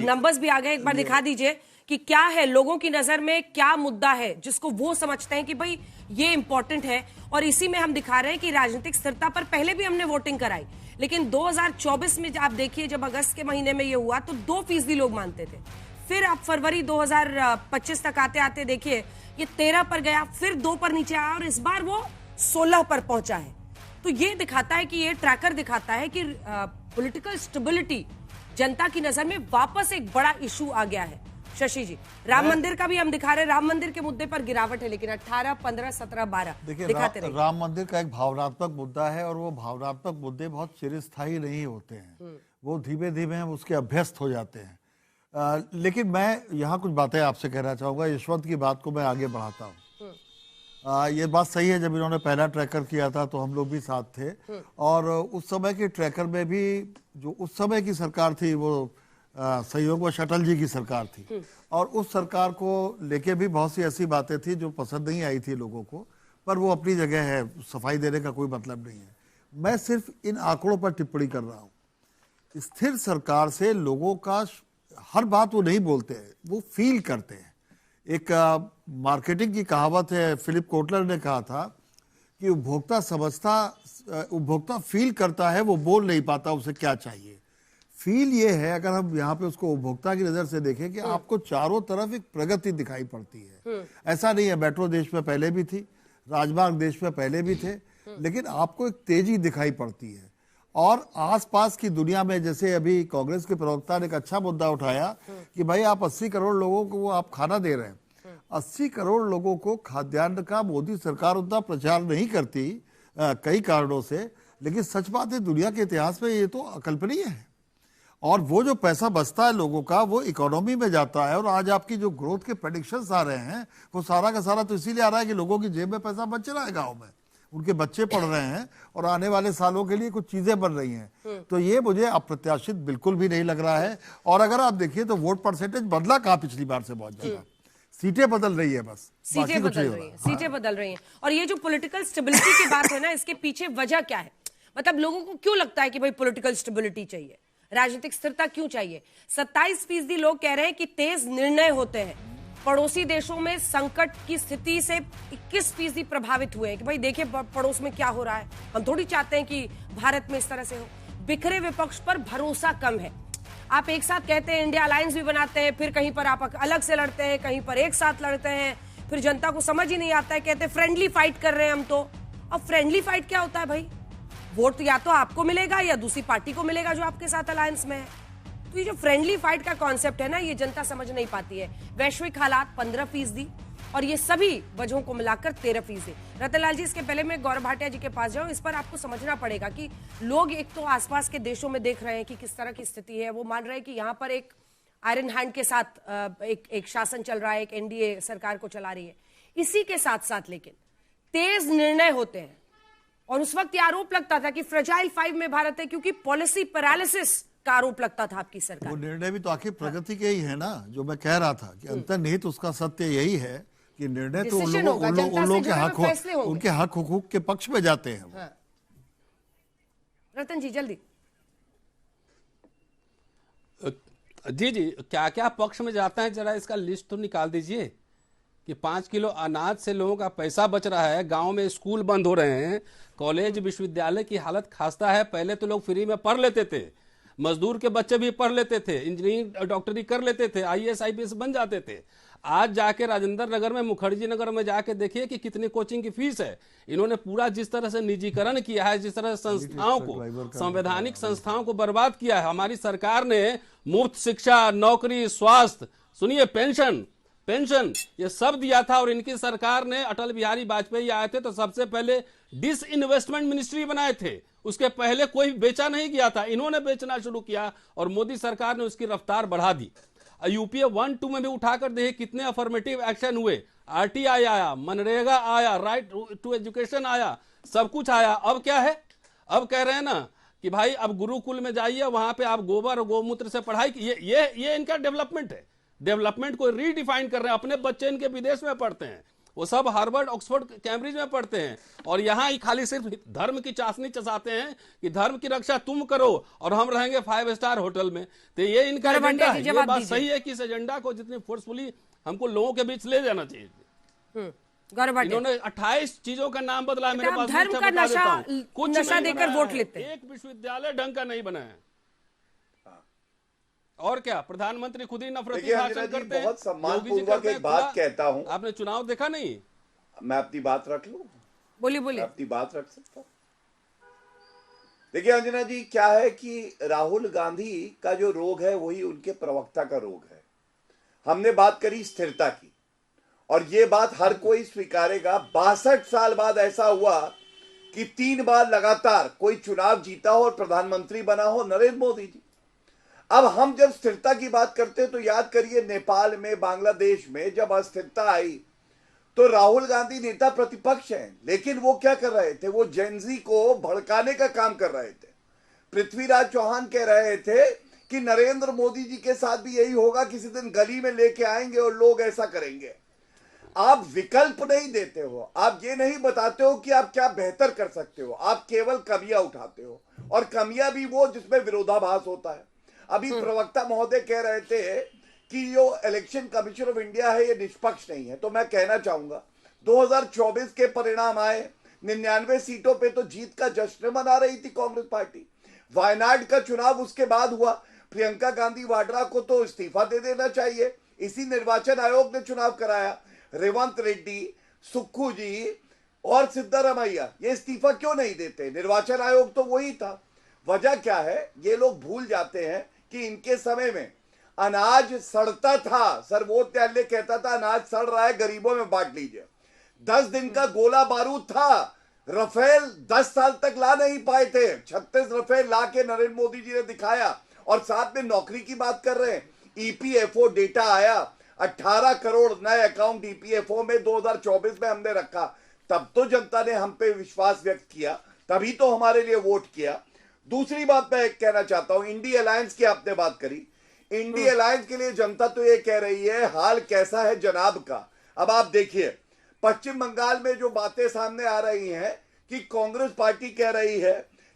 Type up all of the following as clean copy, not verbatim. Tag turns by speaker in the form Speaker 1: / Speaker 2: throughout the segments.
Speaker 1: Numbers भी आ गए, एक बार दिखा दीजिए कि क्या है लोगों की नजर में, क्या मुद्दा है जिसको वो समझते हैं कि भाई ये इंपॉर्टेंट है। और इसी में हम दिखा रहे हैं कि राजनीतिक स्थिरता पर पहले भी हमने वोटिंग कराई, लेकिन 2024 में आप देखिए जब अगस्त के महीने में ये हुआ तो 2% लोग मानते थे। फिर अब फरवरी 2025 तक आते आते देखिए ये 13 पर गया, फिर 2 पर नीचे आया और इस बार वो 16 पर पहुंचा है। तो ये दिखाता है कि ये ट्रैकर दिखाता है कि पॉलिटिकल स्टेबिलिटी जनता की नजर में वापस एक बड़ा इशू आ गया है। शशि जी, राम मंदिर का भी हम दिखा रहे हैं, राम मंदिर के मुद्दे पर गिरावट है, लेकिन 18, 15, 17, 12 दिखाते रहे।
Speaker 2: राम मंदिर का एक भावनात्मक मुद्दा है और वो भावनात्मक मुद्दे बहुत चिरस्थायी नहीं होते हैं, वो धीमे धीमे हम उसके अभ्यस्त हो जाते हैं। लेकिन मैं यहाँ कुछ बातें आपसे कहना चाहूंगा। यशवंत की बात को मैं आगे बढ़ाता हूँ। ये बात सही है, जब इन्होंने पहला ट्रैकर किया था तो हम लोग भी साथ थे, और उस समय के ट्रैकर में भी जो उस समय की सरकार थी वो सहयोग व शटल जी की सरकार थी, और उस सरकार को लेके भी बहुत सी ऐसी बातें थी जो पसंद नहीं आई थी लोगों को, पर वो अपनी जगह है, सफाई देने का कोई मतलब नहीं है। मैं सिर्फ इन आंकड़ों पर टिप्पणी कर रहा हूँ। स्थिर सरकार से लोगों का हर बात वो नहीं बोलते हैं, वो फील करते हैं। एक मार्केटिंग की कहावत है, फिलिप कोटलर ने कहा था कि उपभोक्ता फील करता है, वो बोल नहीं पाता उसे क्या चाहिए। फील ये है, अगर हम यहाँ पे उसको उपभोक्ता की नजर से देखें, कि आपको चारों तरफ एक प्रगति दिखाई पड़ती है। ऐसा नहीं है, मेट्रो देश में पहले भी थी, राजमार्ग देश में पहले भी थे, लेकिन आपको एक तेजी दिखाई पड़ती है। और आसपास की दुनिया में, जैसे अभी कांग्रेस के प्रवक्ता ने एक अच्छा मुद्दा उठाया कि भाई आप 80 करोड़ लोगों को वो आप खाना दे रहे हैं। 80 करोड़ लोगों को खाद्यान्न का मोदी सरकार उतना प्रचार नहीं करती कई कारणों से, लेकिन सच बात है दुनिया के इतिहास में ये तो अकल्पनीय है। और वो जो पैसा बचता है लोगों का, वो इकोनॉमी में जाता है। और आज आपकी जो ग्रोथ के प्रेडिक्शंस आ रहे हैं, वो सारा का सारा तो इसीलिए आ रहा है कि लोगों की जेब में पैसा बच रहा है, गाँव में उनके बच्चे पढ़ रहे हैं और आने वाले सालों के लिए कुछ चीजें बन रही हैं। तो ये मुझे अप्रत्याशित बिल्कुल भी नहीं लग रहा है। और अगर आप देखिए तो वोट परसेंटेज बदला कहाँ पिछली बार से बहुत ज्यादा, सीटें बदल रही है, बस
Speaker 1: सीटें बदल रही हैं, सीटें बदल रही हैं। और ये जो पॉलिटिकल स्टेबिलिटी की बात है ना, इसके पीछे वजह क्या है? मतलब लोगों को क्यों लगता है कि भाई पॉलिटिकल स्टेबिलिटी चाहिए, राजनीतिक स्थिरता क्यों चाहिए? 27% लोग कह रहे हैं कि तेज निर्णय होते हैं। पड़ोसी देशों में संकट की स्थिति से 21% प्रभावित हुए हैं कि भाई देखिए पड़ोस में क्या हो रहा है, हम थोड़ी चाहते हैं कि भारत में इस तरह से हो। बिखरे विपक्ष पर भरोसा कम है। आप एक साथ कहते हैं इंडिया अलायंस भी बनाते हैं, फिर कहीं पर आप अलग से लड़ते हैं, कहीं पर एक साथ लड़ते हैं, फिर जनता को समझ ही नहीं आता है, कहते हैं फ्रेंडली फाइट कर रहे हैं हम तो। अब फ्रेंडली फाइट क्या होता है भाई? वोट या तो आपको मिलेगा या दूसरी पार्टी को मिलेगा जो आपके साथ अलायंस में है। तो ये जो फ्रेंडली फाइट का कॉन्सेप्ट है ना, ये जनता समझ नहीं पाती है। वैश्विक हालात 15%, और ये सभी वजहों को मिलाकर 13%। रतनलाल जी, इसके पहले मैं गौरव भाटिया जी के पास जाऊं, इस पर आपको समझना पड़ेगा कि लोग एक तो आसपास के देशों में देख रहे हैं कि किस तरह की स्थिति है, वो मान रहे हैं कि यहाँ पर एक आयरन हैंड के साथ एक शासन चल रहा है, एक एनडीए सरकार को चला रही है। इसी के साथ साथ लेकिन तेज निर्णय होते हैं, और उस वक्त ये आरोप लगता था कि फ्रेजाइल 5 में भारत है, क्योंकि पॉलिसी पैरालिसिस का आरोप लगता था आपकी सरकार।
Speaker 2: वो निर्णय भी तो आखिर प्रगति के ही है ना, जो मैं कह रहा था कि अंतर्निहित उसका सत्य यही है कि निर्णय तो उन लोगों के हक हुकूक के पक्ष में जाते हैं।
Speaker 1: हाँ। रतन जी जल्दी।
Speaker 3: जी, क्या क्या पक्ष में जाता है, जरा इसका लिस्ट तो निकाल दीजिए कि 5 किलो अनाज से लोगों का पैसा बच रहा है, गांव में स्कूल बंद हो रहे हैं, कॉलेज विश्वविद्यालय की हालत खस्ता है। पहले तो लोग फ्री में पढ़ लेते थे, मजदूर के बच्चे भी पढ़ लेते थे, इंजीनियरिंग डॉक्टरी कर लेते थे, आईएएस आईपीएस बन जाते थे। आज जाके राजेंद्र नगर में, मुखर्जी नगर में जाके देखिए कि कितनी कोचिंग की फीस है। इन्होंने पूरा जिस तरह से निजीकरण किया है, जिस तरह से संस्थाओं को, संवैधानिक संस्थाओं को बर्बाद किया है। हमारी सरकार ने मुफ्त शिक्षा, नौकरी, स्वास्थ्य, सुनिए पेंशन ये सब दिया था। और इनकी सरकार ने, अटल बिहारी वाजपेयी आए थे तो सबसे पहले डिसइन्वेस्टमेंट मिनिस्ट्री बनाए थे, उसके पहले कोई बेचा नहीं गया था, इन्होंने बेचना शुरू किया और मोदी सरकार ने उसकी रफ्तार बढ़ा दी। यूपीए 1-2 में भी उठाकर देखिए कितने अफर्मेटिव एक्शन हुए। आरटीआई आया, मनरेगा आया, राइट टू एजुकेशन आया, सब कुछ आया। अब क्या है, अब कह रहे हैं ना कि भाई अब गुरुकुल में जाइए, वहां पे आप गोबर और गोमूत्र से पढ़ाई की। ये इनका डेवलपमेंट है। डेवलपमेंट को रीडिफाइन कर रहे हैं। अपने बच्चे इनके विदेश में पढ़ते हैं, वो सब हार्वर्ड, ऑक्सफोर्ड, कैम्ब्रिज में पढ़ते हैं और यहाँ ही खाली सिर्फ धर्म की चाशनी चसाते हैं कि धर्म की रक्षा तुम करो और हम रहेंगे 5 स्टार होटल में। तो ये इनका एजेंडा है। ये बात सही है कि इस एजेंडा को जितनी फोर्सफुली हमको लोगों के बीच ले जाना चाहिए। इन्होंने 28 चीजों का नाम बदला है। मेरे पास
Speaker 1: धर्म का नशा देकर वोट लेते हैं।
Speaker 3: एक विश्वविद्यालय ढंग का नहीं बना है। और क्या प्रधानमंत्री खुद ही नफरती भाषण करते हैं।
Speaker 4: बहुत सम्मानपूर्वक एक बात कहता हूं।
Speaker 3: आपने चुनाव देखा नहीं?
Speaker 4: मैं अपनी बात रख लूं?
Speaker 1: बोलिए।
Speaker 4: अपनी बात रख सकता हूं? देखिए अंजना जी, क्या है कि राहुल गांधी का जो रोग है वही उनके प्रवक्ता का रोग है। हमने बात करी स्थिरता की और ये बात हर कोई स्वीकारेगा। 62 साल बाद ऐसा हुआ कि 3 बार लगातार कोई चुनाव जीता हो और प्रधानमंत्री बना हो नरेंद्र मोदी जी। अब हम जब स्थिरता की बात करते हैं तो याद करिए नेपाल में, बांग्लादेश में जब अस्थिरता आई तो राहुल गांधी नेता प्रतिपक्ष हैं, लेकिन वो क्या कर रहे थे? वो जेनजी को भड़काने का काम कर रहे थे। पृथ्वीराज चौहान कह रहे थे कि नरेंद्र मोदी जी के साथ भी यही होगा, किसी दिन गली में लेके आएंगे और लोग ऐसा करेंगे। आप विकल्प नहीं देते हो, आप ये नहीं बताते हो कि आप क्या बेहतर कर सकते हो, आप केवल कमियां उठाते हो और कमियां भी वो जिसमें विरोधाभास होता है। अभी प्रवक्ता महोदय कह रहे थे कि जो इलेक्शन कमीशन ऑफ इंडिया है ये निष्पक्ष नहीं है, तो मैं कहना चाहूंगा 2024 के परिणाम आए, 99 सीटों पे तो जीत का जश्न मना रही थी कांग्रेस पार्टी। वायनाड का चुनाव उसके बाद हुआ, प्रियंका गांधी वाड्रा को तो इस्तीफा दे देना चाहिए, इसी निर्वाचन आयोग ने चुनाव कराया। रेवंत रेड्डी, सुक्खू जी और सिद्धारमैया ये इस्तीफा क्यों नहीं देते? निर्वाचन आयोग तो वही था। वजह क्या है? ये लोग भूल जाते हैं कि इनके समय में अनाज सड़ता था। सर्वोच्च न्यायालय कहता था अनाज सड़ रहा है, गरीबों में बांट लीजिए। 10 दिन का गोला बारूद था। रफेल 10 साल तक ला नहीं पाए थे, 36 रफेल ला के नरेंद्र मोदी जी ने दिखाया। और साथ में नौकरी की बात कर रहे हैं, ईपीएफओ डेटा आया, 18 करोड़ नए अकाउंट ईपीएफओ में 2024 में हमने रखा। तब तो जनता ने हम पे विश्वास व्यक्त किया, तभी तो हमारे लिए वोट किया। दूसरी बात मैं कहना चाहता हूं, इंडी अलायंस की आपने बात करी। इंडी अलायंस के लिए जनता तो ये कह रही है हाल कैसा है जनाब का। अब आप देखिए पश्चिम बंगाल में जो बातें सामने आ रही हैं कि कांग्रेस पार्टी कह रही है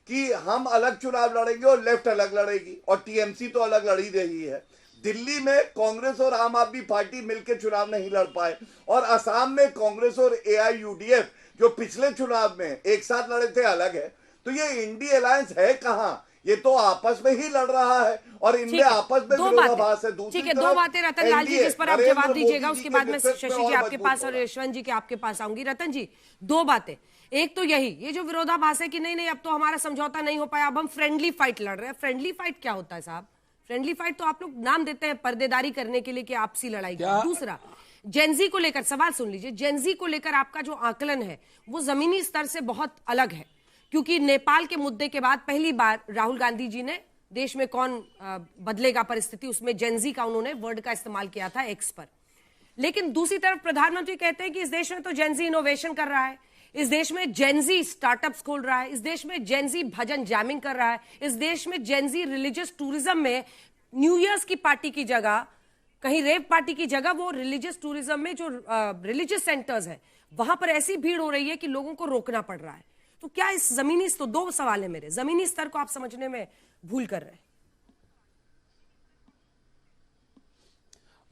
Speaker 4: कि हम अलग चुनाव लड़ेंगे और लेफ्ट अलग लड़ेगी, और टीएमसी तो अलग लड़ ही रही है। दिल्ली में कांग्रेस और आम आदमी पार्टी मिलकर चुनाव नहीं लड़ पाए, और असम में कांग्रेस और एआईयूडीएफ जो पिछले चुनाव में एक साथ लड़े थे अलग है। तो ये इंडी अलायंस है कहां? ये तो आपस में ही लड़ रहा है और इनमें आपस में विरोधाभास है।
Speaker 1: ठीक है, दो बातें रतन लाल जी जिस पर आप जवाब दीजिएगा, उसके बाद में शशि जी आपके पास और यशवंत जी के आपके पास आऊंगी। रतन जी, 2 बातें। एक तो यही, ये जो विरोधाभास है कि नहीं अब तो हमारा समझौता नहीं हो पाया, अब हम फ्रेंडली फाइट लड़ रहे हैं। फ्रेंडली फाइट क्या होता है साहब? फ्रेंडली फाइट तो आप लोग नाम देते हैं पर्देदारी करने के लिए कि आपसी लड़ाई। दूसरा, जेनजी को लेकर सवाल सुन लीजिए। जेनजी को लेकर आपका जो आकलन है वो जमीनी स्तर से बहुत अलग है, क्योंकि नेपाल के मुद्दे के बाद पहली बार राहुल गांधी जी ने देश में कौन बदलेगा परिस्थिति, उसमें जेनजी का उन्होंने वर्ड का इस्तेमाल किया था एक्स पर। लेकिन दूसरी तरफ प्रधानमंत्री कहते हैं कि इस देश में तो जेनजी इनोवेशन कर रहा है, इस देश में जेनजी स्टार्टअप्स खोल रहा है, इस देश में जेनजी भजन जैमिंग कर रहा है, इस देश में जेनजी रिलीजियस टूरिज्म में न्यू ईयर्स की पार्टी की जगह, कहीं रेव पार्टी की जगह, वो रिलीजियस टूरिज्म में जो रिलीजियस सेंटर्स है वहां पर ऐसी भीड़ हो रही है कि लोगों को रोकना पड़ रहा है। तो क्या इस जमीनी, तो 2 सवाल है मेरे, जमीनी स्तर को आप समझने में भूल कर रहे हैं।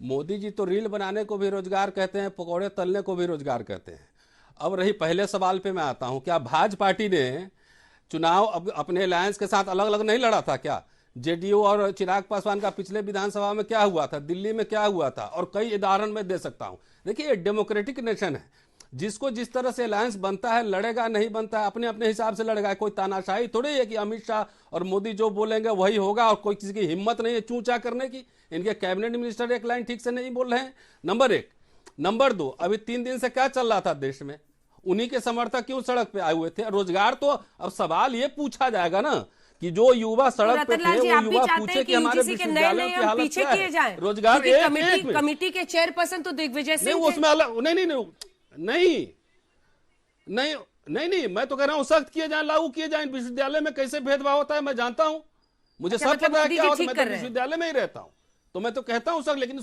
Speaker 3: मोदी जी तो रील बनाने को भी रोजगार कहते हैं, पकौड़े तलने को भी रोजगार कहते हैं। अब रही पहले सवाल पे मैं आता हूं, क्या भाजपा पार्टी ने चुनाव अपने अलायंस के साथ अलग अलग नहीं लड़ा था क्या? जेडीयू और चिराग पासवान का पिछले विधानसभा में क्या हुआ था, दिल्ली में क्या हुआ था, और कई उदाहरण मैं दे सकता हूं। देखिए डेमोक्रेटिक नेशन है, जिसको जिस तरह से अलायंस बनता है लड़ेगा, नहीं बनता है अपने अपने हिसाब से लड़ेगा। कोई तानाशाही थोड़ी है कि अमित शाह और मोदी जो बोलेंगे वही होगा, और कोई किसी की हिम्मत नहीं है चूचा करने की। इनके कैबिनेट मिनिस्टर एक लाइन ठीक से नहीं बोल रहे हैं, नंबर 1। नंबर 2, अभी 3 दिन से क्या चल रहा था देश में? उन्हीं के समर्थक क्यों सड़क पे आए हुए थे? रोजगार तो अब सवाल ये पूछा जाएगा ना कि जो युवा सड़क पे थे वो युवा पूछे कि हमारे विश्वविद्यालयों की हालत क्या है। रोजगार
Speaker 1: कमेटी के चेयरपर्सन तो दिग्विजय सिंह
Speaker 3: नहीं, उसमें अलग नहीं, मैं तो कह रहा हूँ सख्त किए जाए, लागू किए जाए। विश्वविद्यालय में कैसे भेदभाव होता है मैं जानता हूँ, मुझे सब पता है क्या होता है। मैं तो विश्वविद्यालय में ही रहता हूँ, तो मैं तो कहता हूँ सर, लेकिन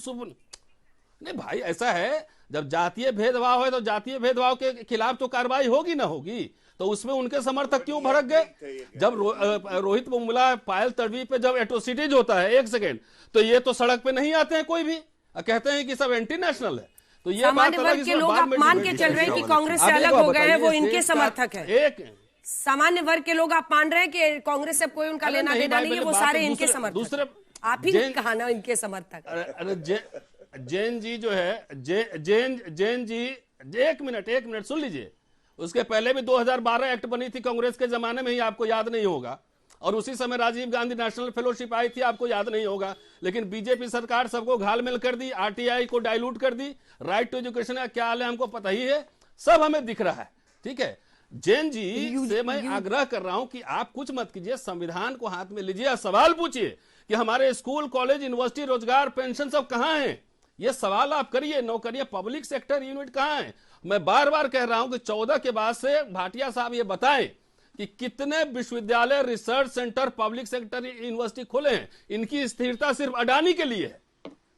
Speaker 3: नहीं भाई, ऐसा है, जब जातीय भेदभाव है तो जातीय भेदभाव के खिलाफ तो कार्रवाई होगी ना होगी, तो उसमें उनके समर्थक क्यों भड़क गए? जब रोहित मुमला, पायल तड़वी पे जब एट्रोसिटीज होता है, एक सेकेंड, तो ये तो सड़क पे नहीं आते हैं कोई भी, कहते हैं कि सब एंटी नेशनल है। तो ये
Speaker 1: सामान्य वर्ग के लोग आप मान के चल रहे हैं कि कांग्रेस से अलग हो गए हैं, वो इनके समर्थक है।
Speaker 3: एक
Speaker 1: सामान्य वर्ग के लोग आप मान रहे हैं कि कांग्रेस से कोई उनका लेना देना नहीं है, वो सारे इनके समर्थक।
Speaker 3: दूसरे
Speaker 1: आप ही ने कहा ना इनके समर्थक।
Speaker 3: अरे जैन जी जो है, जैन जी, एक मिनट सुन लीजिए। उसके पहले भी 2012 एक्ट बनी थी कांग्रेस के जमाने में ही, आपको याद नहीं होगा, और उसी समय राजीव गांधी नेशनल फेलोशिप आई थी, आपको याद नहीं होगा। लेकिन बीजेपी सरकार सबको घालमेल कर दी, आरटीआई को डाइल्यूट कर दी, राइट टू एजुकेशन का क्या हाल है हमको पता ही है, सब हमें दिख रहा है, ठीक है। जैन जी से मैं आग्रह कर रहा हूं कि आप कुछ मत कीजिए, संविधान को हाथ में लीजिए, सवाल पूछिए कि हमारे स्कूल, कॉलेज, यूनिवर्सिटी, रोजगार, पेंशन सब कहां हैं, ये सवाल आप करिए। नौकरियां, पब्लिक सेक्टर यूनिट कहां है? मैं बार बार कह रहा हूं कि 14 के बाद से भाटिया साहब ये बताएं कि कितने विश्वविद्यालय, research centre, public sector university खोले हैं। इनकी स्थिरता सिर्फ अडानी के लिए है,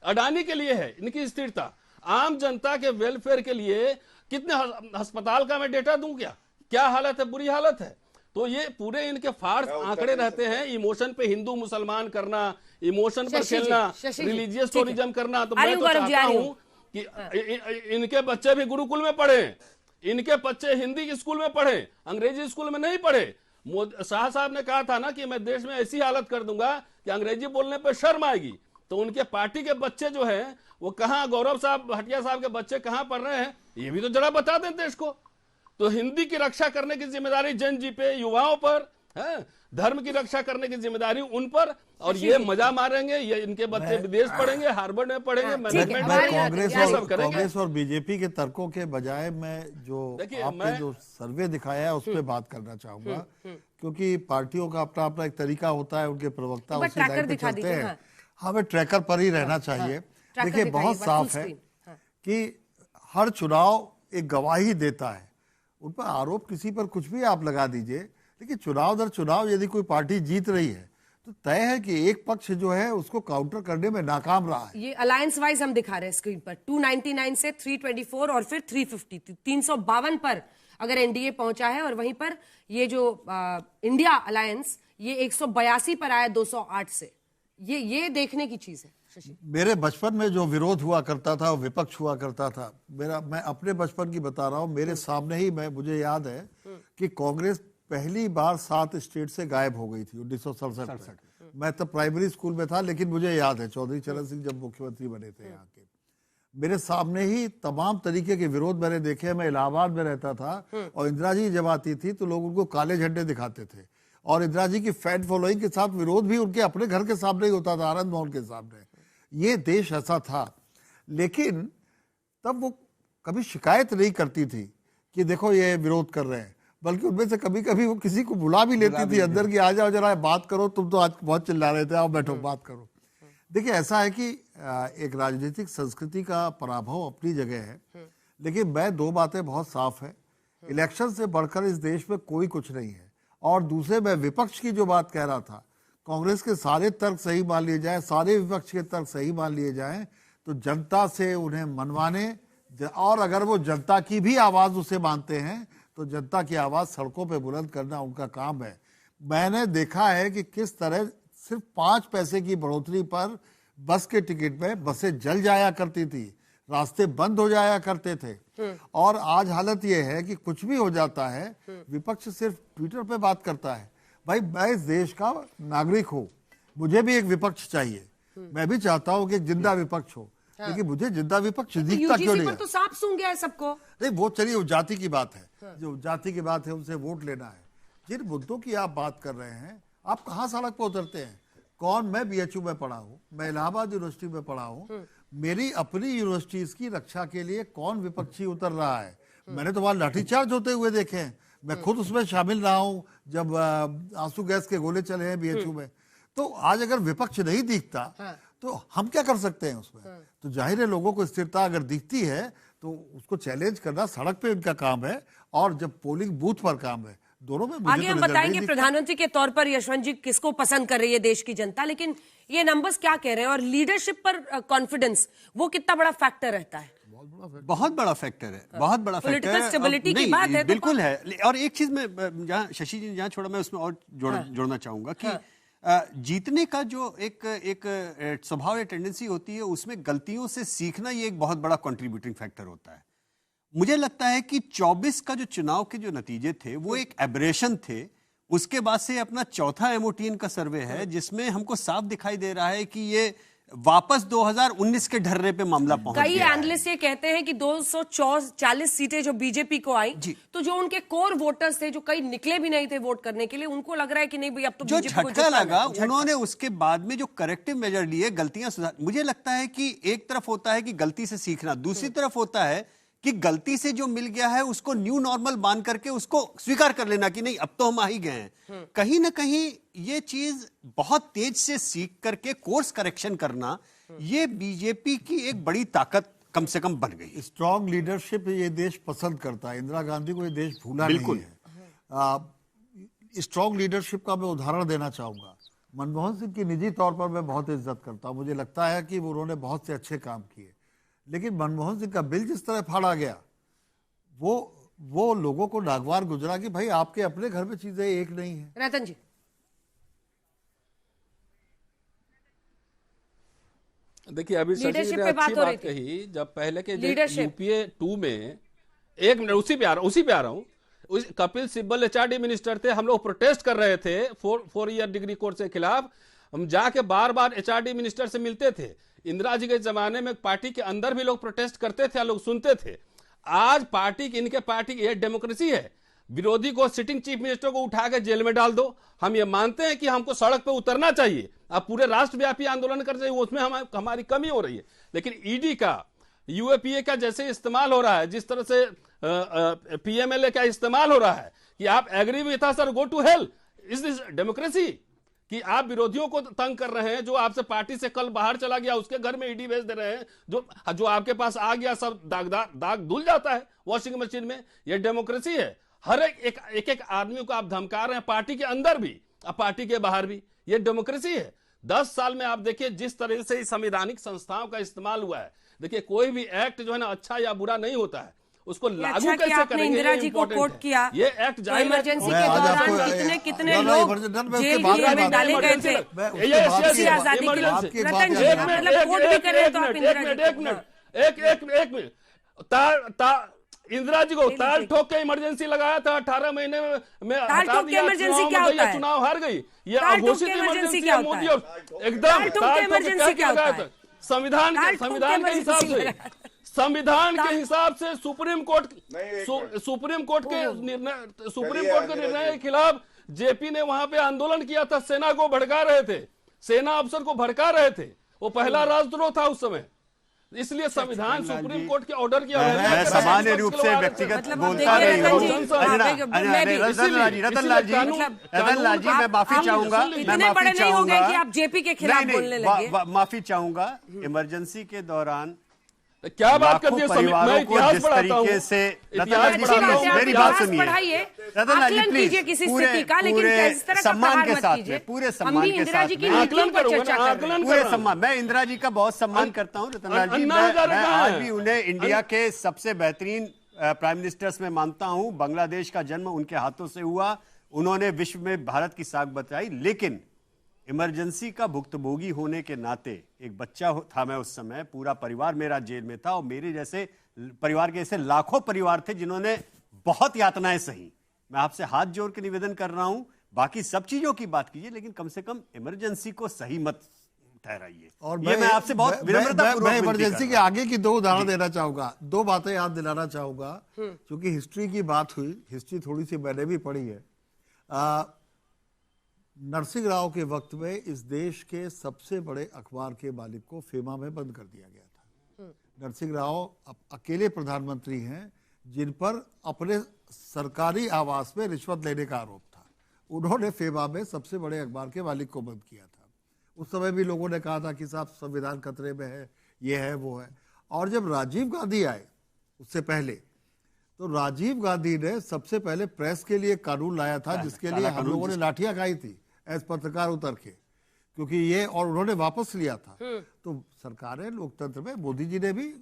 Speaker 3: अडानी के लिए है इनकी स्थिरता। आम जनता के वेलफेयर के लिए कितने अस्पताल का मैं डेटा दूं क्या हालत है, बुरी हालत है। तो ये पूरे इनके फार्स आंकड़े रहते हैं, इमोशन पे हिंदू मुसलमान करना, इमोशन पर खेलना, रिलीजियस टूरिज्म करना। तो मैं तो चाहता हूं कि इनके बच्चे भी गुरुकुल में पढ़े, इनके बच्चे हिंदी स्कूल में पढ़े, अंग्रेजी स्कूल में नहीं पढ़े। शाह साहब ने कहा था ना कि मैं देश में ऐसी हालत कर दूंगा कि अंग्रेजी बोलने पर शर्म आएगी। तो उनके पार्टी के बच्चे जो हैं वो कहां, गौरव साहब, भाटिया साहब के बच्चे कहां पढ़ रहे हैं, ये भी तो जरा बता दें देश को। तो हिंदी की रक्षा करने की जिम्मेदारी जैन जी पे, युवाओं पर है, धर्म की रक्षा करने की जिम्मेदारी उन पर, और ये मजा मारेंगे, ये इनके बच्चे विदेश पढ़ेंगे, हार्वर्ड में पढ़ेंगे, मैनेजमेंट।
Speaker 2: कांग्रेस और बीजेपी के तर्कों के बजाय मैं जो आपने जो सर्वे दिखाया है उस पर बात करना चाहूंगा, क्योंकि पार्टियों का अपना अपना एक तरीका होता है, उनके प्रवक्ता उसी लाइन पे चलते हैं। हमें ट्रैकर पर ही रहना चाहिए। देखिए, बहुत साफ है कि हर चुनाव एक गवाही देता है, उन पर आरोप किसी पर कुछ भी आप लगा दीजिए, लेकिन चुनाव दर चुनाव यदि कोई पार्टी जीत रही है तो तय है कि एक पक्ष जो है उसको काउंटर करने में नाकाम रहा है।
Speaker 1: ये अलायंस वाइज हम दिखा रहे हैं स्क्रीन पर, 299 से 324 और फिर 350, 352 पर अगर एनडीए पहुंचा है, और वहीं पर ये जो इंडिया अलायंस ये 182 पर आया 208 से। ये देखने की चीज है। शशि,
Speaker 2: मेरे बचपन में जो विरोध हुआ करता था, विपक्ष हुआ करता था, मैं अपने बचपन की बता रहा हूं, मेरे सामने ही मुझे याद है कि कांग्रेस पहली बार 7 स्टेट से गायब हो गई थी 1967 में। मैं तब प्राइमरी स्कूल में था, लेकिन मुझे याद है चौधरी चरण सिंह जब मुख्यमंत्री बने थे यहाँ के, मेरे सामने ही तमाम तरीके के विरोध मैंने देखे। मैं इलाहाबाद में रहता था और इंदिरा जी जब आती थी तो लोग उनको काले झंडे दिखाते थे, और इंदिरा जी की फैन फॉलोइंग के साथ विरोध भी उनके अपने घर के सामने ही होता था, आनंद भवन के सामने। ये देश ऐसा था। लेकिन तब वो कभी शिकायत नहीं करती थी कि देखो ये विरोध कर रहे हैं, बल्कि उनमें से कभी कभी वो किसी को बुला भी लेती थी अंदर की, आ जाओ जरा बात करो, तुम तो आज बहुत चिल्ला रहे थे, आओ बैठो बात करो। देखिए, ऐसा है कि एक राजनीतिक संस्कृति का पराभव अपनी जगह है, लेकिन मैं दो बातें बहुत साफ है, इलेक्शन से बढ़कर इस देश में कोई कुछ नहीं है। और दूसरे, मैं विपक्ष की जो बात कह रहा था, कांग्रेस के सारे तर्क सही मान लिए जाए, सारे विपक्ष के तर्क सही मान लिए जाएं, तो जनता से उन्हें मनवाने, और अगर वो जनता की भी आवाज उसे मानते हैं तो जनता की आवाज सड़कों पे बुलंद करना उनका काम है। मैंने देखा है कि किस तरह सिर्फ 5 पैसे की बढ़ोतरी पर बस के टिकट में बसें जल जाया करती थी, रास्ते बंद हो जाया करते थे, और आज हालत यह है कि कुछ भी हो जाता है, विपक्ष सिर्फ ट्विटर पे बात करता है। भाई, मैं इस देश का नागरिक हूं, मुझे भी एक विपक्ष चाहिए, मैं भी चाहता हूं कि एक जिंदा विपक्ष हो, लेकिन मुझे जिंदा विपक्ष दिखता क्यों नहीं है?
Speaker 1: तो सांप सूंघ गया है सबको।
Speaker 2: नहीं, वो चलिए, वो जाति की बात है, जो जाति की बात है उनसे वोट लेना है। जिन मुद्दों की आप बात कर रहे हैं, आप कहाँ सड़क पर उतरते हैं? कौन? मैं बीएचयू में पढ़ा हूँ, मैं इलाहाबाद यूनिवर्सिटी में पढ़ा हूँ, मेरी अपनी यूनिवर्सिटीज की रक्षा के लिए कौन विपक्षी उतर रहा है? मैंने तो वहां लाठीचार्ज होते हुए देखे हैं, मैं खुद उसमें शामिल रहा हूं जब आंसू गैस के गोले चले हैं बीएचयू में। तो आज अगर विपक्ष नहीं दिखता तो हम क्या कर सकते हैं उसमें? तो जाहिर है, लोगों को स्थिरता अगर दिखती है तो उसको चैलेंज करना सड़क पे उनका काम है, और जब पोलिंग बूथ पर काम है, दोनों में मुझे
Speaker 1: आगे
Speaker 2: तो
Speaker 1: हम
Speaker 2: रिजल्ट
Speaker 1: बताएंगे
Speaker 2: नहीं दिखता।
Speaker 1: प्रधानमंत्री के तौर पर यशवंत जी किसको पसंद कर रही है देश की जनता, लेकिन ये नंबर्स क्या कह रहे हैं और लीडरशिप पर कॉन्फिडेंस वो कितना बड़ा फैक्टर रहता है?
Speaker 5: बहुत बड़ा फैक्टर है, बहुत बड़ा फैक्टर
Speaker 1: Political
Speaker 5: है।
Speaker 1: stability की
Speaker 5: नहीं,
Speaker 1: बात है तो
Speaker 5: बिल्कुल है। और एक चीज में जहाँ शशि जी जहाँ छोड़ा, मैं उसमें और जोड़ना चाहूंगा कि जीतने का जो एक स्वभाव या टेंडेंसी होती है, उसमें गलतियों से सीखना ये एक बहुत बड़ा कंट्रीब्यूटिंग फैक्टर होता है। मुझे लगता है कि 24 का जो चुनाव के जो नतीजे थे वो एक एबरेशन थे। उसके बाद से अपना चौथा एमओटीएन का सर्वे है जिसमें हमको साफ दिखाई दे रहा है कि ये वापस 2019 के ढर्रे पे मामला पहुंच
Speaker 1: कई
Speaker 5: गया है।
Speaker 1: एनालिस्ट ये कहते हैं कि 240 सीटें जो बीजेपी को आई, तो जो उनके कोर वोटर्स थे, जो कई निकले भी नहीं थे वोट करने के लिए, उनको लग रहा है कि नहीं भाई अब तो
Speaker 5: जो
Speaker 1: बीजेपी को
Speaker 5: झटका
Speaker 1: जिताना
Speaker 5: लगा,
Speaker 1: है।
Speaker 5: उन्होंने उसके बाद में जो करेक्टिव मेजर लिए, गलतियां सुधार। मुझे लगता है कि एक तरफ होता है कि गलती से सीखना, दूसरी तरफ होता है कि गलती से जो मिल गया है उसको न्यू नॉर्मल मान करके उसको स्वीकार कर लेना कि नहीं अब तो हम आ ही गए हैं। कहीं ना कहीं ये चीज बहुत तेज से सीख करके कोर्स करेक्शन करना, ये बीजेपी की एक बड़ी ताकत कम से कम बन गई।
Speaker 2: स्ट्रॉन्ग लीडरशिप ये देश पसंद करता है। इंदिरा गांधी को ये देश भूला नहीं है। स्ट्रॉन्ग लीडरशिप का मैं उदाहरण देना चाहूंगा। मनमोहन सिंह की निजी तौर पर मैं बहुत इज्जत करता हूं। मुझे लगता है कि उन्होंने बहुत से अच्छे काम किए, लेकिन मनमोहन सिंह का बिल जिस तरह फाड़ा गया, वो लोगों को नागवार गुजरा कि भाई आपके अपने घर में चीजें एक नहीं है।
Speaker 1: रतन जी,
Speaker 3: देखिए अभी शशि जी
Speaker 1: Leadership
Speaker 3: ने
Speaker 1: पे बात
Speaker 3: अच्छी
Speaker 1: हो रही
Speaker 3: बात
Speaker 1: थी।
Speaker 3: कही। जब पहले के
Speaker 1: Leadership।
Speaker 3: यूपीए 2 में, एक मिनट उसी पे आ रहा हूं। कपिल सिब्बल एचआरडी मिनिस्टर थे, हम लोग प्रोटेस्ट कर रहे थे 4 ईयर डिग्री कोर्स के खिलाफ। हम जाके बार बार एचआरडी मिनिस्टर से मिलते थे। इंदिरा जी के जमाने में पार्टी के अंदर भी लोग प्रोटेस्ट करते थे, लोग सुनते थे। आज इनके पार्टी की ये डेमोक्रेसी है। विरोधी को, सिटिंग चीफ मिनिस्टर को उठा के जेल में डाल दो। हम ये मानते हैं कि हमको सड़क पे उतरना चाहिए, अब पूरे राष्ट्रव्यापी आंदोलन करना चाहिए, उसमें हमारी कमी हो रही है। लेकिन ईडी का, यूएपीए का जैसे इस्तेमाल हो रहा है, जिस तरह से पीएमएलए का इस्तेमाल हो रहा है कि आप एग्री विथ अस और go to hell, is this democracy? कि आप विरोधियों को तंग कर रहे हैं, जो आपसे पार्टी से कल बाहर चला गया उसके घर में ईडी भेज दे रहे हैं, जो आपके पास आ गया सब दाग धुल जाता है वॉशिंग मशीन में। यह डेमोक्रेसी है। हर एक आदमी को आप धमका रहे हैं, पार्टी के अंदर भी और पार्टी के बाहर भी। यह डेमोक्रेसी है। 10 साल में आप देखिए जिस तरह से संवैधानिक संस्थाओं का इस्तेमाल हुआ है। देखिए कोई भी एक्ट जो है ना अच्छा या बुरा नहीं होता है, उसको लागू
Speaker 1: अच्छा कि
Speaker 3: कैसे
Speaker 1: आपने
Speaker 3: करेंगे
Speaker 1: इंदिरा
Speaker 3: ये
Speaker 1: जी को
Speaker 3: important
Speaker 1: कोट
Speaker 3: है।
Speaker 1: किया।
Speaker 3: ये एक्ट
Speaker 1: तो इमरजेंसी के दौरान कितने
Speaker 2: ना,
Speaker 1: लोग
Speaker 2: इमरजेंसी में
Speaker 1: जेल
Speaker 2: उसके बाद
Speaker 1: में
Speaker 2: में
Speaker 1: डाले गए थे।
Speaker 2: मैं उसके बाद
Speaker 1: किसी आजादी के लिए।
Speaker 2: आपकी एक
Speaker 1: रतन जी,
Speaker 2: बात
Speaker 1: आप
Speaker 2: याद
Speaker 1: मतलब कोट भी कर रहे हैं तो आप इंदिरा जी
Speaker 3: एक मिनट इंदिरा जी को ताल ठोक के इमरजेंसी लगाया था 18 महीने में
Speaker 1: ताल ठोक के इमरजेंसी क्या होता है?
Speaker 3: चुनाव हार गई। ये
Speaker 1: ताल ठोक
Speaker 3: अघोषित
Speaker 1: के इमरजेंसी
Speaker 3: इमरजेंसी
Speaker 1: क्या
Speaker 3: है
Speaker 1: होता
Speaker 3: मोदी
Speaker 1: है?
Speaker 3: और एकदम
Speaker 1: ताल ठोक के इमरजेंसी क्या होता है?
Speaker 3: संविधान
Speaker 1: ताल
Speaker 3: के
Speaker 1: ठोक के
Speaker 3: हिसाब
Speaker 1: इमरजेंसी
Speaker 3: से, संविधान के हिसाब से सुप्रीम कोर्ट
Speaker 4: नहीं,
Speaker 3: सुप्रीम कोर्ट के निर्णय के खिलाफ जेपी ने वहां पे आंदोलन किया था। सेना को भड़का रहे थे, सेना अफसर को भड़का रहे थे। वो पहला राजद्रोह था उस समय। इसलिए संविधान सुप्रीम कोर्ट के ऑर्डर की
Speaker 5: मैं सामान्य रूप से व्यक्तिगत
Speaker 1: मतलब
Speaker 5: बोलता
Speaker 1: देखिए
Speaker 5: नहीं
Speaker 1: रतन
Speaker 5: हूँ।
Speaker 1: जी,
Speaker 5: रतन लाल जी, मैं माफी चाहूंगा,
Speaker 1: इतने बड़े नहीं हो गए कि आप जेपी के खिलाफ बोलने लगे।
Speaker 5: माफी चाहूंगा। इमरजेंसी के दौरान
Speaker 3: क्या बात कर दी? मैं
Speaker 5: परिवारों को
Speaker 3: इतिहास
Speaker 5: जिस
Speaker 3: पढ़ाता हूँ।
Speaker 5: तरीके से,
Speaker 3: इतिहास
Speaker 5: रतन
Speaker 1: अच्छी बात
Speaker 5: लाल
Speaker 1: है,
Speaker 5: जी मेरी बात
Speaker 1: इतिहास
Speaker 5: सुनिए।
Speaker 1: पढ़ाइए,
Speaker 5: रतन लाल जी
Speaker 1: आकलन कीजिए किसी स्थिति का, लेकिन इस तरह का
Speaker 5: सम्मान
Speaker 1: प्रहार
Speaker 5: के
Speaker 1: मत
Speaker 5: साथ
Speaker 1: कीजिए।
Speaker 5: में, पूरे
Speaker 1: हम
Speaker 5: सम्मान
Speaker 1: भी
Speaker 5: के
Speaker 1: इंदिरा जी
Speaker 5: साथ
Speaker 1: की
Speaker 5: में,
Speaker 1: नीतियों पर चर्चा कर रहे हैं।
Speaker 5: पूरे सम्मान, मैं इंदिरा जी का बहुत सम्मान करता हूं रतन लाल जी। मैं आज भी उन्हें इंडिया के सबसे बेहतरीन प्राइम मिनिस्टर्स में मानता हूं। बांग्लादेश का जन्म उनके हाथों से हुआ, उन्होंने विश्व में भारत की साख बचाई। लेकिन इमरजेंसी का भुक्तभोगी होने के नाते, एक बच्चा था मैं उस समय, पूरा परिवार मेरा जेल में था और मेरे जैसे परिवार के ऐसे लाखों परिवार थे जिन्होंने बहुत यातनाएं सही। मैं आपसे हाथ जोड़ के निवेदन कर रहा हूं, बाकी सब चीजों की बात कीजिए, लेकिन कम से कम इमरजेंसी को सही मत ठहराइए।
Speaker 2: और
Speaker 5: ये मैं आपसे बहुत विनम्रतापूर्वक
Speaker 2: मैं
Speaker 5: विनती
Speaker 2: इमरजेंसी
Speaker 5: कर
Speaker 2: के
Speaker 5: रहा हूं।
Speaker 2: आगे की 2 उदाहरण देना चाहूंगा। 2 बातें याद दिलाना चाहूंगा, क्योंकि हिस्ट्री की बात हुई। हिस्ट्री थोड़ी सी मैंने भी पढ़ी है। नरसिंह राव के वक्त में इस देश के सबसे बड़े अखबार के मालिक को फेमा में बंद कर दिया गया था। नरसिंह राव अकेले प्रधानमंत्री हैं जिन पर अपने सरकारी आवास में रिश्वत लेने का आरोप था। उन्होंने फेमा में सबसे बड़े अखबार के मालिक को बंद किया था। उस समय भी लोगों ने कहा था कि साहब संविधान खतरे में है, ये है वो है। और जब राजीव गांधी आए उससे पहले, तो राजीव गांधी ने सबसे पहले प्रेस के लिए कानून लाया था, जिसके लिए हम लोगों ने लाठियां खाई थी एज पत्रकार उतर के, क्योंकि ये, और उन्होंने वापस लिया था। तो सरकारें लोकतंत्र में, मोदी जी ने भी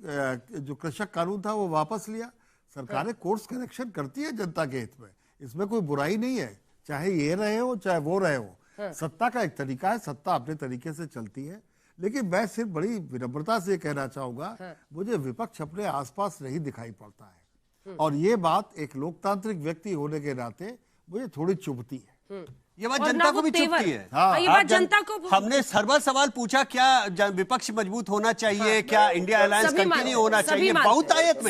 Speaker 2: जो कृषक कानून था वो वापस लिया। सरकारें कोर्स करेक्शन करती है जनता के हित में, इसमें कोई बुराई नहीं है, चाहे ये रहे हो चाहे वो रहे हो। सत्ता का एक तरीका है, सत्ता अपने तरीके से चलती है। लेकिन मैं सिर्फ बड़ी विनम्रता से कहना चाहूंगा, मुझे विपक्ष अपने आसपास नहीं दिखाई पड़ता है, और ये बात एक लोकतांत्रिक व्यक्ति होने के नाते मुझे थोड़ी चुभती है।
Speaker 5: ये बात जनता को भी चुभती है।
Speaker 1: हाँ, ये बात जनता को,
Speaker 5: हमने सर्वल सवाल पूछा, क्या विपक्ष मजबूत होना चाहिए, क्या इंडिया अलायंस कंटिन्यू होना चाहिए। बहुतायत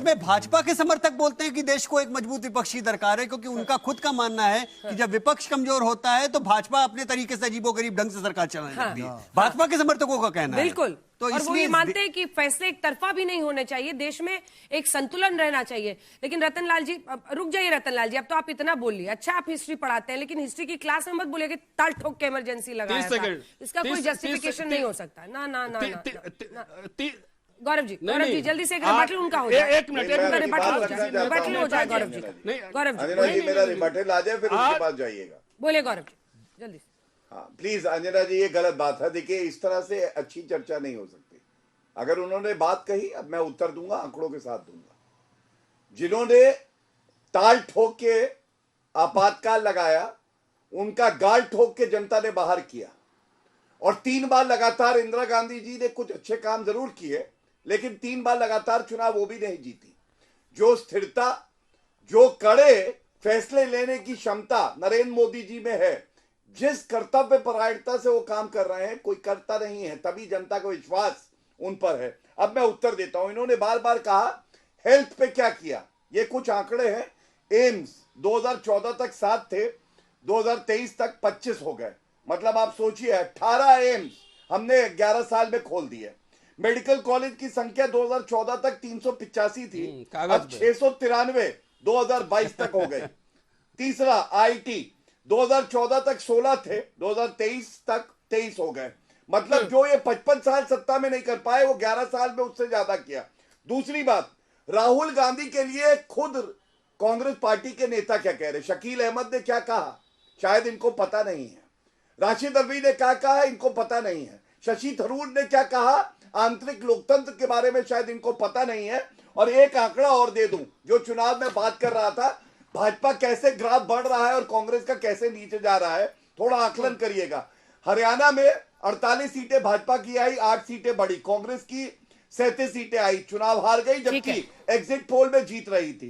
Speaker 5: में भाजपा के समर्थक बोलते हैं कि देश को एक मजबूत विपक्ष की दरकार है, क्योंकि उनका खुद का मानना है कि जब विपक्ष कमजोर होता है तो भाजपा अपने तरीके से अजीबोगरीब ढंग से सरकार चलाने लगती है। भाजपा के समर्थकों का कहना है
Speaker 1: बिल्कुल,
Speaker 5: तो
Speaker 1: और वो
Speaker 5: इसलिए
Speaker 1: ये मानते हैं कि फैसले एक तरफा भी नहीं होने चाहिए, देश में एक संतुलन रहना चाहिए। लेकिन रतनलाल जी, रुक जाइए रतनलाल जी, अब तो आप इतना बोल लिए। अच्छा, आप हिस्ट्री पढ़ाते हैं, लेकिन हिस्ट्री की क्लास में मत बोलिए कि ताल ठोक के इमरजेंसी लगाया था। इसका कोई जस्टिफिकेशन नहीं हो सकता। ना ना ना गौरव जी, जल्दी से एक रिबटल उनका हो जाए।
Speaker 3: एक मिनट,
Speaker 1: रिबटल हो जाए गौरव जी। गौरव जी
Speaker 4: मेरा रिबटल आ जाए, फिर उसके बाद जाइएगा।
Speaker 1: बोले गौरव जी जल्दी से।
Speaker 4: हाँ प्लीज अंजना जी, ये गलत बात है। देखिए, इस तरह से अच्छी चर्चा नहीं हो सकती। अगर उन्होंने बात कही, अब मैं उत्तर दूंगा, आंकड़ों के साथ दूंगा। जिन्होंने ताल ठोक के आपातकाल लगाया, उनका गाल ठोक के जनता ने बाहर किया। और 3 बार लगातार इंदिरा गांधी जी ने कुछ अच्छे काम जरूर किए, लेकिन 3 बार लगातार चुनाव वो भी नहीं जीती। जो स्थिरता, जो कड़े फैसले लेने की क्षमता नरेंद्र मोदी जी में है, जिस कर्तव्य परायणता से वो काम कर रहे हैं, कोई करता नहीं है, तभी जनता का विश्वास उन पर है। अब मैं उत्तर देता हूं। इन्होंने बार बार कहा हेल्थ पे क्या किया, ये कुछ आंकड़े हैं। एम्स 2014 तक 7 थे, 2023 तक 25 हो गए। मतलब आप सोचिए, 18 एम्स हमने 11 साल में खोल दिए। मेडिकल कॉलेज की संख्या 2014 तक 385 थी, अब 693 2022 तक हो गई। तीसरा आईटी 2014 तक 16 थे, 2023 तक 23 हो गए। मतलब जो ये 55 साल सत्ता में नहीं कर पाए, वो 11 साल में उससे ज्यादा किया। दूसरी बात, राहुल गांधी के लिए खुद कांग्रेस पार्टी के नेता क्या कह रहे, शकील अहमद ने क्या कहा, शायद इनको पता नहीं है। राशिद अल्वी ने क्या कहा, इनको पता नहीं है। शशि थरूर ने क्या कहा आंतरिक लोकतंत्र के बारे में, शायद इनको पता नहीं है। और एक आंकड़ा और दे दूं, जो चुनाव में बात कर रहा था, भाजपा कैसे ग्राफ बढ़ रहा है और कांग्रेस का कैसे नीचे जा रहा है, थोड़ा आकलन करिएगा। हरियाणा में 48 सीटें भाजपा की आई, 8 सीटें बढ़ी। कांग्रेस की 37 सीटें आई, चुनाव हार गई, जबकि एग्जिट पोल में जीत रही थी।